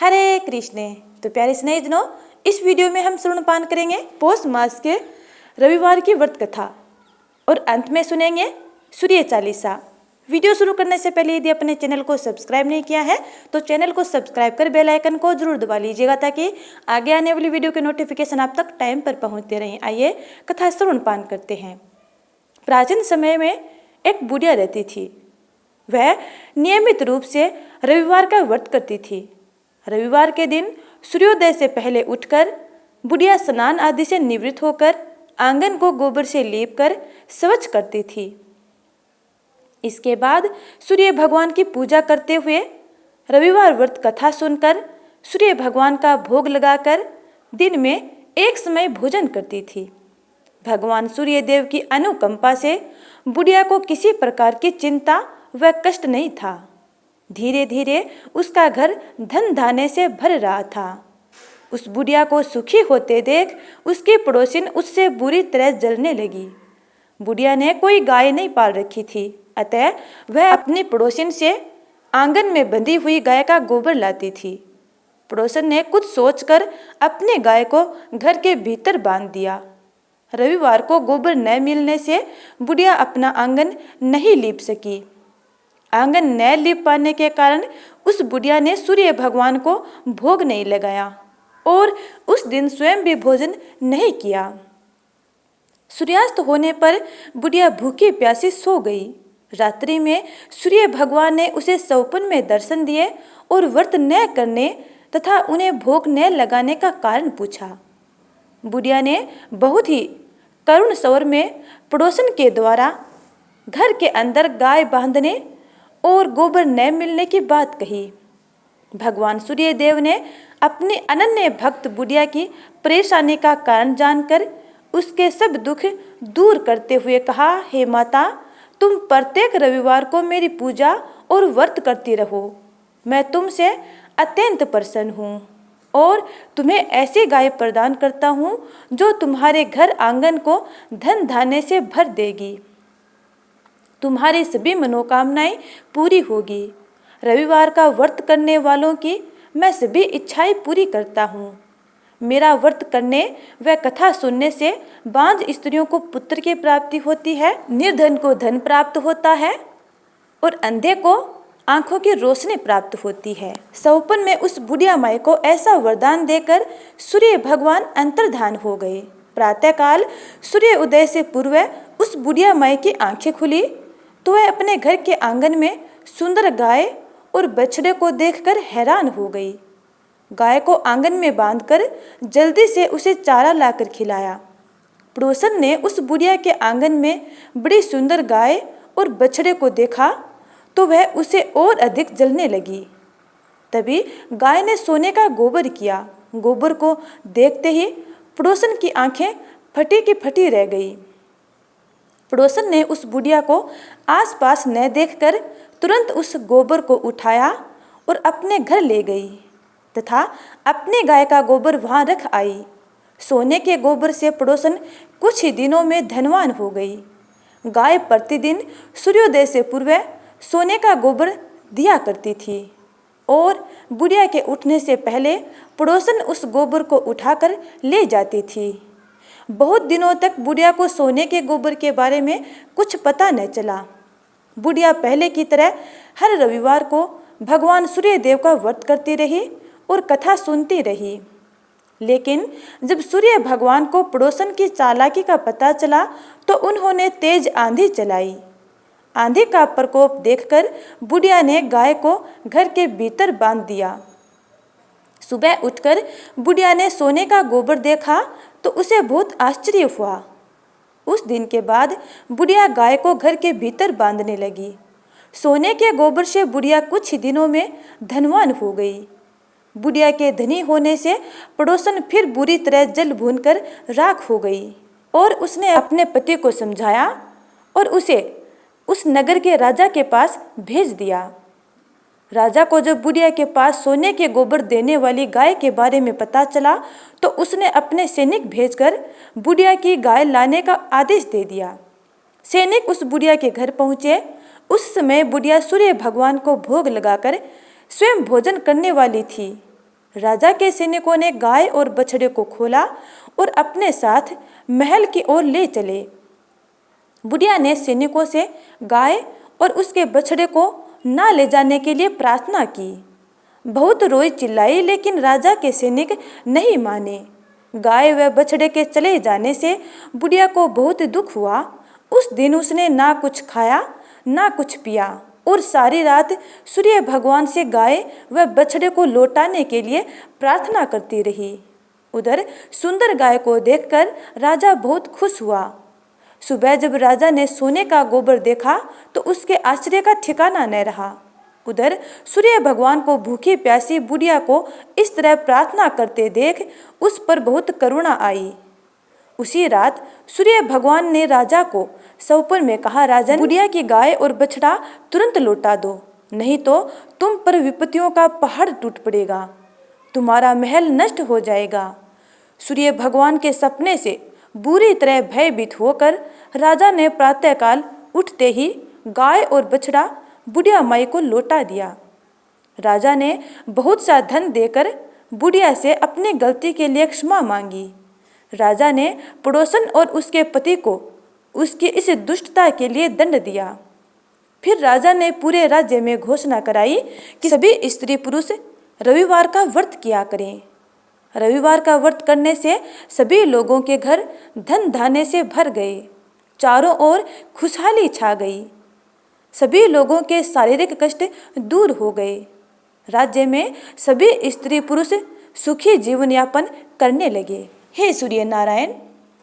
हरे कृष्ण। तो प्यारे स्नेहितनों, इस वीडियो में हम श्रवणपान करेंगे पौष मास के रविवार की व्रत कथा और अंत में सुनेंगे सूर्य चालीसा। वीडियो शुरू करने से पहले यदि अपने चैनल को सब्सक्राइब नहीं किया है तो चैनल को सब्सक्राइब कर बेल आइकन को जरूर दबा लीजिएगा ताकि आगे आने वाली वीडियो के नोटिफिकेशन आप तक टाइम पर पहुंचते रहें। आइए कथा श्रवणपान करते हैं। प्राचीन समय में एक बुढ़िया रहती थी। वह नियमित रूप से रविवार का व्रत करती थी। रविवार के दिन सूर्योदय से पहले उठकर बुढ़िया स्नान आदि से निवृत्त होकर आंगन को गोबर से लीपकर स्वच्छ करती थी। इसके बाद सूर्य भगवान की पूजा करते हुए रविवार व्रत कथा सुनकर सूर्य भगवान का भोग लगाकर दिन में एक समय भोजन करती थी। भगवान सूर्य देव की अनुकंपा से बुढ़िया को किसी प्रकार की चिंता व कष्ट नहीं था। धीरे धीरे उसका घर धन धान्य से भर रहा था। उस बुढ़िया को सुखी होते देख उसकी पड़ोसिन उससे बुरी तरह जलने लगी। बुढ़िया ने कोई गाय नहीं पाल रखी थी, अतः वह अपनी पड़ोसिन से आंगन में बंधी हुई गाय का गोबर लाती थी। पड़ोसन ने कुछ सोचकर अपने गाय को घर के भीतर बांध दिया। रविवार को गोबर न मिलने से बुढ़िया अपना आंगन नहीं लीप सकी। आंगन न लीप पाने के कारण उस बुढ़िया ने सूर्य भगवान को भोग नहीं लगाया और उस दिन स्वयं भी भोजन नहीं किया। सूर्यास्त होने पर बुढ़िया भूखी प्यासी सो गई। रात्रि में सूर्य भगवान ने उसे स्वप्न में दर्शन दिए और व्रत न करने तथा उन्हें भोग न लगाने का कारण पूछा। बुढ़िया ने बहुत ही करुण स्वर में पड़ोसन के द्वारा घर के अंदर गाय बांधने और गोबर न मिलने की बात कही। भगवान सूर्य देव ने अपने अनन्य भक्त बुढ़िया की परेशानी का कारण जानकर उसके सब दुख दूर करते हुए कहा, हे माता, तुम प्रत्येक रविवार को मेरी पूजा और व्रत करती रहो। मैं तुमसे अत्यंत प्रसन्न हूँ और तुम्हें ऐसी गाय प्रदान करता हूँ जो तुम्हारे घर आंगन को धन धान्य से भर देगी। तुम्हारी सभी मनोकामनाएं पूरी होगी। रविवार का व्रत करने वालों की मैं सभी इच्छाएं पूरी करता हूँ। मेरा व्रत करने व कथा सुनने से बांझ स्त्रियों को पुत्र की प्राप्ति होती है, निर्धन को धन प्राप्त होता है और अंधे को आंखों की रोशनी प्राप्त होती है। स्वप्न में उस बुढ़िया माई को ऐसा वरदान देकर सूर्य भगवान अंतर्धान हो गए। प्रातःकाल सूर्य उदय से पूर्व उस बुढ़िया माई की आंखें खुली तो वह अपने घर के आंगन में सुंदर गाय और बछड़े को देखकर हैरान हो गई। गाय को आंगन में बांधकर जल्दी से उसे चारा लाकर खिलाया। पड़ोसन ने उस बुढ़िया के आंगन में बड़ी सुंदर गाय और बछड़े को देखा तो वह उसे और अधिक जलने लगी। तभी गाय ने सोने का गोबर किया। गोबर को देखते ही पड़ोसन की आंखें फटी की फटी रह गई। पड़ोसन ने उस बुढ़िया को आसपास न देखकर तुरंत उस गोबर को उठाया और अपने घर ले गई तथा अपनी गाय का गोबर वहां रख आई। सोने के गोबर से पड़ोसन कुछ ही दिनों में धनवान हो गई। गाय प्रतिदिन सूर्योदय से पूर्व सोने का गोबर दिया करती थी और बुढ़िया के उठने से पहले पड़ोसन उस गोबर को उठाकर ले जाती थी। बहुत दिनों तक बुढ़िया को सोने के गोबर के बारे में कुछ पता न चला। बुढ़िया पहले की तरह हर रविवार को भगवान सूर्य देव का व्रत करती रही और कथा सुनती रही। लेकिन जब सूर्य भगवान को पड़ोसन की चालाकी का पता चला तो उन्होंने तेज आंधी चलाई। आंधी का प्रकोप देखकर बुढ़िया ने गाय को घर के भीतर बांध दिया। सुबह उठकर बुढ़िया ने सोने का गोबर देखा तो उसे बहुत आश्चर्य हुआ। उस दिन के बाद बुढ़िया गाय को घर के भीतर बांधने लगी। सोने के गोबर से बुढ़िया कुछ ही दिनों में धनवान हो गई। बुढ़िया के धनी होने से पड़ोसन फिर बुरी तरह जल भूनकर राख हो गई और उसने अपने पति को समझाया और उसे उस नगर के राजा के पास भेज दिया। राजा को जब बुढ़िया के पास सोने के गोबर देने वाली गाय के बारे में पता चला तो उसने अपने सैनिक भेजकर बुढ़िया की गाय लाने का आदेश दे दिया। सैनिक उस बुढ़िया के घर पहुंचे। उस समय बुढ़िया सूर्य भगवान को भोग लगाकर स्वयं भोजन करने वाली थी। राजा के सैनिकों ने गाय और बछड़े को खोला और अपने साथ महल की ओर ले चले। बुढ़िया ने सैनिकों से गाय और उसके बछड़े को ना ले जाने के लिए प्रार्थना की। बहुत रोई चिल्लाई, लेकिन राजा के सैनिक नहीं माने। गाय व बछड़े के चले जाने से बुढ़िया को बहुत दुख हुआ। उस दिन उसने ना कुछ खाया ना कुछ पिया और सारी रात सूर्य भगवान से गाय व बछड़े को लौटाने के लिए प्रार्थना करती रही। उधर सुंदर गाय को देखकर राजा बहुत खुश हुआ। सुबह जब राजा ने सोने का गोबर देखा तो उसके आश्चर्य का ठिकाना न रहा। उधर सूर्य भगवान को भूखी प्यासी बुढ़िया को इस तरह प्रार्थना करते देख उस पर बहुत करुणा आई। उसी रात सूर्य भगवान ने राजा को सपन में कहा, राजन, बुढ़िया की गाय और बछड़ा तुरंत लौटा दो, नहीं तो तुम पर विपत्तियों का पहाड़ टूट पड़ेगा, तुम्हारा महल नष्ट हो जाएगा। सूर्य भगवान के सपने से बुरी तरह भयभीत होकर राजा ने प्रातःकाल उठते ही गाय और बछड़ा बुढ़िया माई को लौटा दिया। राजा ने बहुत सा धन देकर बुढ़िया से अपनी गलती के लिए क्षमा मांगी। राजा ने पड़ोसन और उसके पति को उसकी इस दुष्टता के लिए दंड दिया। फिर राजा ने पूरे राज्य में घोषणा कराई कि सभी स्त्री पुरुष रविवार का व्रत किया करें। रविवार का व्रत करने से सभी लोगों के घर धन धान्य से भर गए, चारों ओर खुशहाली छा गई, सभी लोगों के शारीरिक कष्ट दूर हो गए। राज्य में सभी स्त्री पुरुष सुखी जीवन यापन करने लगे। हे सूर्य नारायण,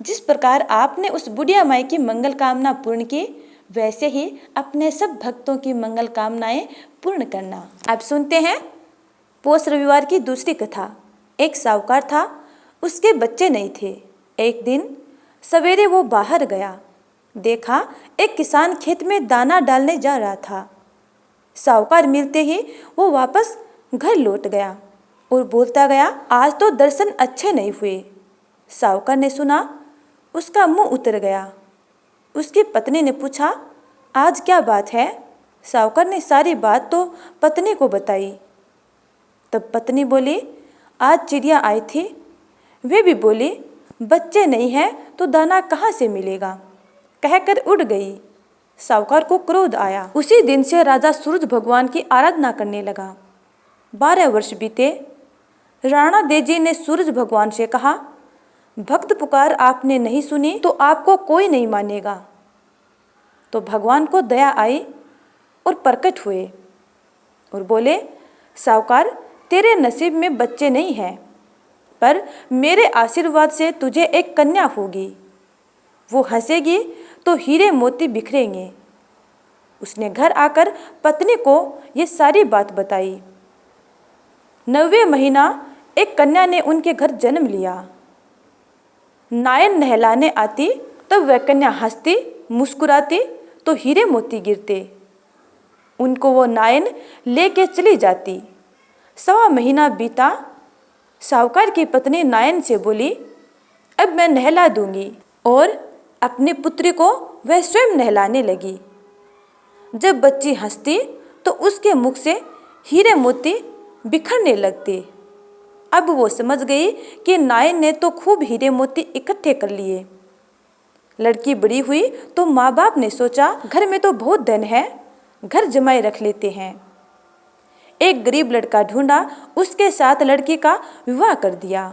जिस प्रकार आपने उस बुढ़िया माई की मंगल कामना पूर्ण की, वैसे ही अपने सब भक्तों की मंगल कामनाएं पूर्ण करना। अब सुनते हैं पौष रविवार की दूसरी कथा। एक साहूकार था, उसके बच्चे नहीं थे। एक दिन सवेरे वो बाहर गया, देखा एक किसान खेत में दाना डालने जा रहा था। साहूकार मिलते ही वो वापस घर लौट गया और बोलता गया, आज तो दर्शन अच्छे नहीं हुए। साहूकार ने सुना, उसका मुंह उतर गया। उसकी पत्नी ने पूछा, आज क्या बात है? साहूकार ने सारी बात तो पत्नी को बताई। तब पत्नी बोली, आज चिड़िया आई थी, वे भी बोली, बच्चे नहीं हैं तो दाना कहाँ से मिलेगा, कहकर उड़ गई। साहूकार को क्रोध आया। उसी दिन से राजा सूरज भगवान की आराधना करने लगा। 12 वर्ष बीते। राणा देजी ने सूरज भगवान से कहा, भक्त पुकार आपने नहीं सुनी तो आपको कोई नहीं मानेगा। तो भगवान को दया आई और प्रकट हुए और बोले, साहूकार, तेरे नसीब में बच्चे नहीं हैं, पर मेरे आशीर्वाद से तुझे एक कन्या होगी। वो हंसेगी तो हीरे मोती बिखरेंगे। उसने घर आकर पत्नी को ये सारी बात बताई। 9वें महीना एक कन्या ने उनके घर जन्म लिया। नायन नहलाने आती तब वह कन्या हंसती मुस्कुराती तो हीरे मोती गिरते। उनको वो नायन लेके चली जाती। 1.25 महीना बीता। साहूकार की पत्नी नायन से बोली, अब मैं नहला दूंगी, और अपनी पुत्री को वह स्वयं नहलाने लगी। जब बच्ची हंसती तो उसके मुख से हीरे मोती बिखरने लगते। अब वो समझ गई कि नायन ने तो खूब हीरे मोती इकट्ठे कर लिए। लड़की बड़ी हुई तो माँ बाप ने सोचा, घर में तो बहुत धन है, घर जमाए रख लेते हैं। एक गरीब लड़का ढूंढा, उसके साथ लड़की का विवाह कर दिया।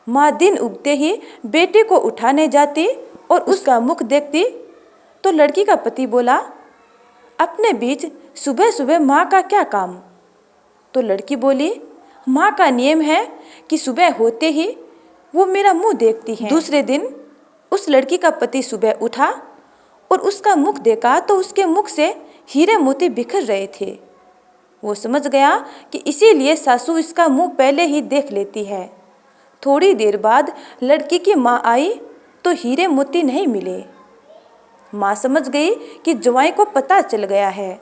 माँ दिन उगते ही बेटी को उठाने जाती और उसका मुख देखती तो लड़की का पति बोला, अपने बीच सुबह सुबह माँ का क्या काम? तो लड़की बोली, माँ का नियम है कि सुबह होते ही वो मेरा मुंह देखती है। दूसरे दिन उस लड़की का पति सुबह उठा और उसका मुख देखा तो उसके मुख से हीरे मोती बिखर रहे थे। वो समझ गया कि इसीलिए सासू इसका मुंह पहले ही देख लेती है। थोड़ी देर बाद लड़की की माँ आई तो हीरे मोती नहीं मिले। माँ समझ गई कि जवाई को पता चल गया है।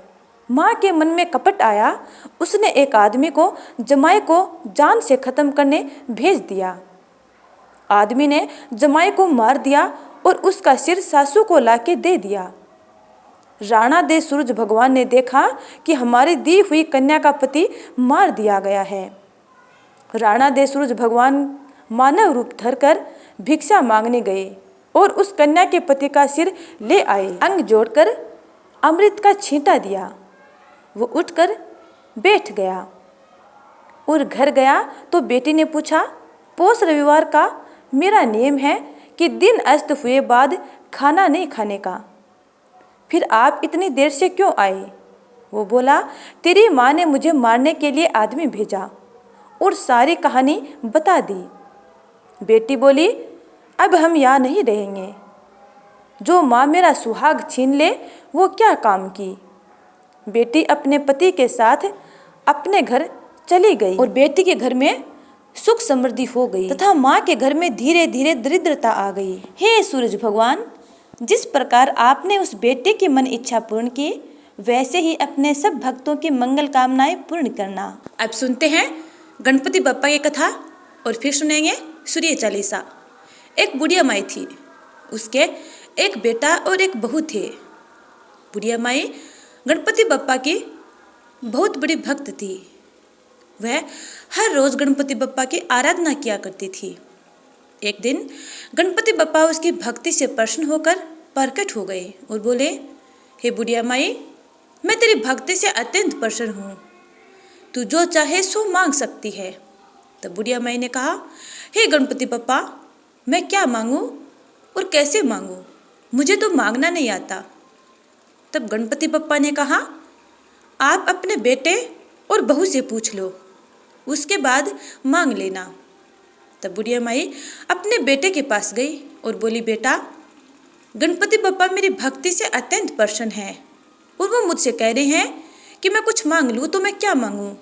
माँ के मन में कपट आया। उसने एक आदमी को जमाई को जान से खत्म करने भेज दिया। आदमी ने जमाई को मार दिया और उसका सिर सासू को लाके दे दिया। राणा दे सूरज भगवान ने देखा कि हमारी दी हुई कन्या का पति मार दिया गया है। राणा दे सूरज भगवान मानव रूप धरकर भिक्षा मांगने गए और उस कन्या के पति का सिर ले आए। अंग जोड़कर अमृत का छींटा दिया। वो उठकर बैठ गया और घर गया तो बेटी ने पूछा, पौष रविवार का मेरा नियम है कि दिन अस्त हुए बाद खाना नहीं खाने का, फिर आप इतनी देर से क्यों आए? वो बोला, तेरी माँ ने मुझे मारने के लिए आदमी भेजा और सारी कहानी बता दी। बेटी बोली, अब हम यहाँ नहीं रहेंगे। जो माँ मेरा सुहाग छीन ले वो क्या काम की। बेटी अपने पति के साथ अपने घर चली गई और बेटी के घर में सुख समृद्धि हो गई तथा माँ के घर में धीरे धीरे दरिद्रता आ गई। हे सूरज भगवान, जिस प्रकार आपने उस बेटे की मन इच्छा पूर्ण की, वैसे ही अपने सब भक्तों की मंगल कामनाएं पूर्ण करना। अब सुनते हैं गणपति बप्पा की कथा और फिर सुनेंगे सूर्य चालीसा। एक बुढ़िया माई थी, उसके एक बेटा और एक बहू थे। बुढ़िया माई गणपति बप्पा की बहुत बड़ी भक्त थी। वह हर रोज गणपति बप्पा की आराधना किया करती थी। एक दिन गणपति बप्पा उसकी भक्ति से प्रसन्न होकर प्रकट हो गए और बोले, हे बुढ़िया माई, मैं तेरी भक्ति से अत्यंत प्रसन्न हूँ, तू जो चाहे सो मांग सकती है। तब बुढ़िया माई ने कहा, हे गणपति बप्पा, मैं क्या मांगूं और कैसे मांगूं, मुझे तो मांगना नहीं आता। तब गणपति बप्पा ने कहा, आप अपने बेटे और बहू से पूछ लो, उसके बाद मांग लेना। तब बुढ़िया माई अपने बेटे के पास गई और बोली, बेटा, गणपति बप्पा मेरी भक्ति से अत्यंत प्रसन्न हैं और वो मुझसे कह रहे हैं कि मैं कुछ मांग लूँ तो मैं क्या मांगूँ।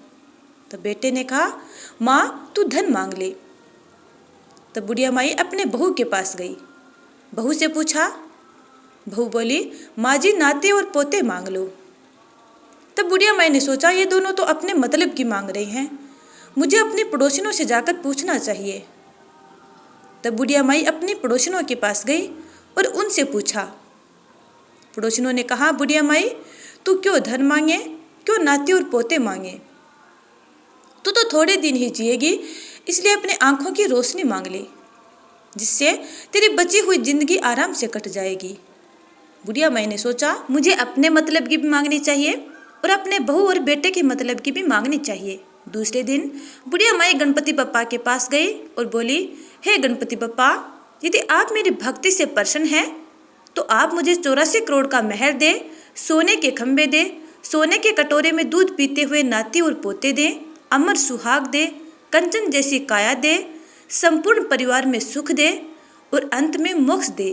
तब बेटे ने कहा, माँ तू धन मांग ले। तब बुढ़िया माई अपने बहू के पास गई, बहू से पूछा। बहू बोली, माँ जी नाते और पोते मांग लो। तब बुढ़िया माई ने सोचा, ये दोनों तो अपने मतलब की मांग रही हैं, मुझे अपनी पड़ोसिनों से जाकर पूछना चाहिए। तब बुढ़िया माई अपनी पड़ोसिनों के पास गई और उनसे पूछा। पड़ोसिनों ने कहा, बुढ़िया माई तू क्यों धन मांगे, क्यों नाते और पोते मांगे, तू तो थोड़े दिन ही जिएगी, इसलिए अपने आंखों की रोशनी मांग ले, जिससे तेरी बची हुई जिंदगी आराम से कट जाएगी। बुढ़िया माई ने सोचा, मुझे अपने मतलब की भी मांगनी चाहिए और अपने बहू और बेटे के मतलब की भी मांगनी चाहिए। दूसरे दिन बुढ़िया माई गणपति बप्पा के पास गई और बोली, हे गणपति बप्पा, यदि आप मेरी भक्ति से प्रसन्न हैं तो आप मुझे 84 करोड़ का महल दे, सोने के खंभे दे, सोने के कटोरे में दूध पीते हुए नाती और पोते दे, अमर सुहाग दे, कंचन जैसी काया दे, संपूर्ण परिवार में सुख दे और अंत में मोक्ष दे।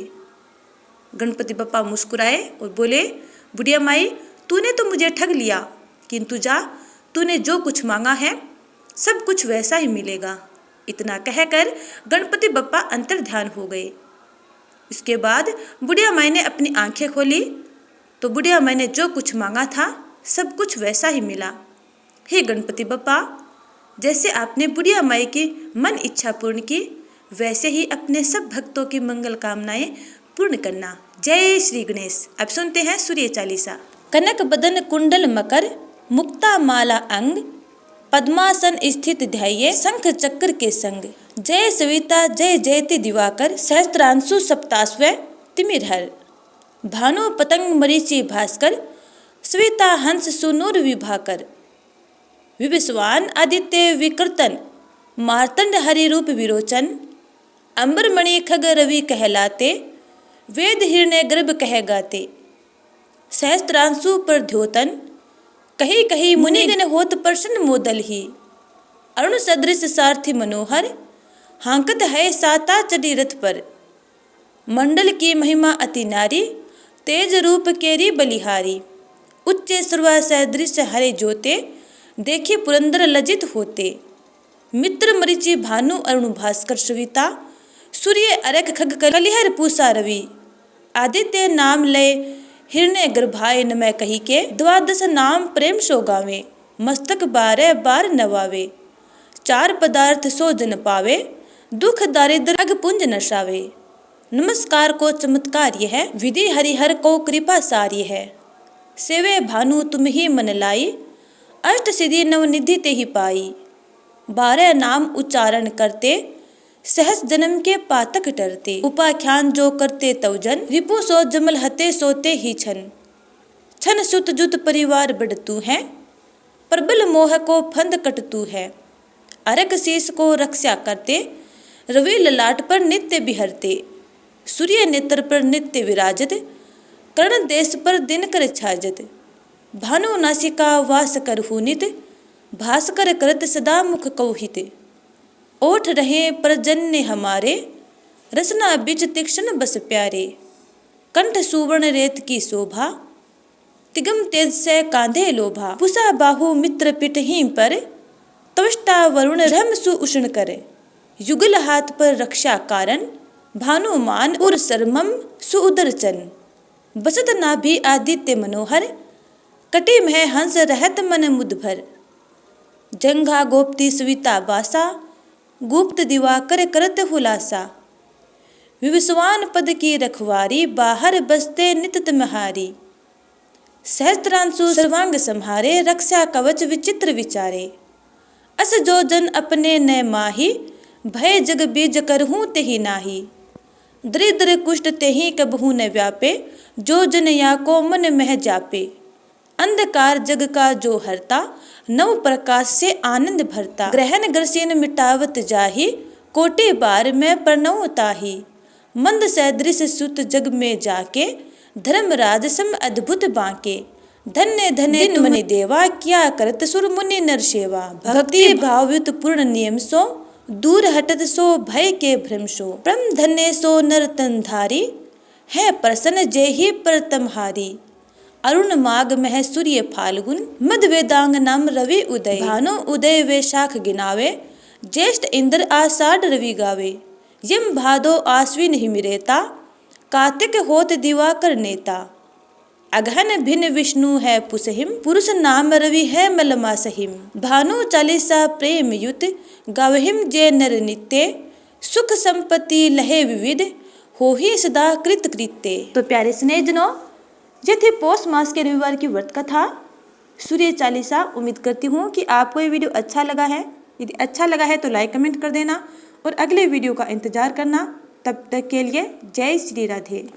गणपति बप्पा मुस्कुराए और बोले, बुढ़िया माई तूने तो मुझे ठग लिया, किंतु जा, तूने जो कुछ मांगा है सब कुछ वैसा ही मिलेगा। इतना कहकर गणपति बप्पा अंतर ध्यान हो गए। इसके बाद बुढ़िया माई ने अपनी आंखें खोली तो बुढ़िया माई ने जो कुछ मांगा था सब कुछ वैसा ही मिला। हे गणपति बप्पा, जैसे आपने बुढ़िया माई की मन इच्छा पूर्ण की, वैसे ही अपने सब भक्तों की मंगल कामनाएं पूर्ण करना। जय श्री गणेश। अब सुनते हैं सूर्य चालीसा। कनक बदन कुंडल मकर, मुक्ता माला अंग, पद्मासन स्थित ध्याये, शंख चक्र के संग। जय सविता जय जयति दिवाकर, सहस्त्रांशु सप्ताश्व तिमिरहर। भानु पतंग मरीचि भास्कर, सविता हंस सुनूर विभाकर। विवस्वान आदित्य विकृतन, मार्तंड हरि रूप विरोचन। अंबरमणि खग रवि कहलाते, वेद हिरण्य गर्भ कह गाते। सहस्त्रांशु पर द्योतन, कही कही मुनिगण होत प्रसन्न मोदल ही। अरुण सदृश सारथी मनोहर, हांकत है साता चढ़ी रथ पर। मंडल की महिमा अति नारी, तेज रूप केरी बलिहारी। उच्च सर्वा सदृश हरे जोते, देखी पुरंदर लज्जित होते। मित्र मरीचि भानु अरुण भास्कर सविता, सूर्य अरख खग कलिहर पूषा रवि। आदित्य नाम लय हिरण्य गर्भाय नमः कही के, द्वादश नाम प्रेम सो गावे। मस्तक 12 बार नवावे, 4 पदार्थ सो जन पावे। दुख दारिद्र अग पुंज नशावे। नमस्कार को चमत्कार यह है, विधि हरिहर को कृपा सार्य है। सेवे भानु तुम ही मन लाई, अष्ट सिद्धि नवनिधि ते ही पाई। 12 नाम उच्चारण करते, सहस जन्म के पातक डरते। उपाख्यान जो करते तवजन, रिपु सो जमल हते सोते ही छन। छन सुत जुत परिवार बढ़तू है, प्रबल मोह को फंद कटतू है। अरक शीस को रक्षा करते, रवि ललाट पर नित्य बिहरते। सूर्य नेत्र पर नित्य विराजत, कर्ण देश पर दिनकर छाजत। भानु नासिका वास करहु नित, भास्कर करत सदा मुख कौहित। ओठ रहे परजन्य हमारे, रसना बिच तीक्ष्ण बस प्यारे। कंठ सुवर्ण रेत की शोभा, तिगम तेज से कांधे लोभा। पुषा बाहु मित्र पिटहीं पर, त्वष्टा वरुण रम सु उष्ण करे। युगल हाथ पर रक्षा कारण, भानुमान उर सरमम सुउदरचन। बसत नाभि आदित्य मनोहर, कटि मह हंस रहत मन मुदभर। जंघा गोप्ती सविता वासा, गुप्त दिवाकर करत हुलासा। विवस्वान पद की रखवारी, बाहर बसते नित तुम्हारी। सहस्त्रांशु सर्वांग संहारे, रक्षा कवच विचित्र विचारे। अस जो जन अपने न माही, भय जग बीज करहूँ तेहि नाही। दरिद्र कुष्ठ तेहि कबहू न व्यापे, जो जन या को मन मह जापे। अंधकार जग का जो हरता, नव प्रकाश से आनंद भरता। ग्रहण ग्रसीन मिटावत जाहि, कोटि बार मैं प्रणव ताहि। मंद सदृश सुत जग में जाके, धर्मराज सम अद्भुत बांके। धन्य धन्य तुम मनि देवा, क्या करत सुर मुनि नर सेवा। भक्ति भावयुत पूर्ण नियम सो, दूर हटत सो भय के भ्रम सो। परम धन्य सो नर तन धारी, है प्रसन्न जेहि पर तमहारी। अरुण माघ मह सूर्य फाल्गुन, मद वेदांग नाम रवि उदय। भानु उदय वैशाख गिनावे, ज्येष्ठ इंद्र आषाढ़ रवि गावे। यम भादो आश्विन हिमिरेता, कार्तिक होत दिवाकर नेता। अगहन भिन्न विष्णु है पुसहिम, पुरुष नाम रवि है मलमा सहिम। भानु चालीसा प्रेम युत, गावहिम जे नर नित्य। सुख संपत्ति लहे विविध, होहि सदा कृत कृत्य। तो प्यारे स्नेहजनों, ये थी पौष मास के रविवार की व्रत कथा सूर्य चालीसा। उम्मीद करती हूँ कि आपको ये वीडियो अच्छा लगा है। यदि अच्छा लगा है तो लाइक कमेंट कर देना और अगले वीडियो का इंतजार करना। तब तक के लिए जय श्री राधे।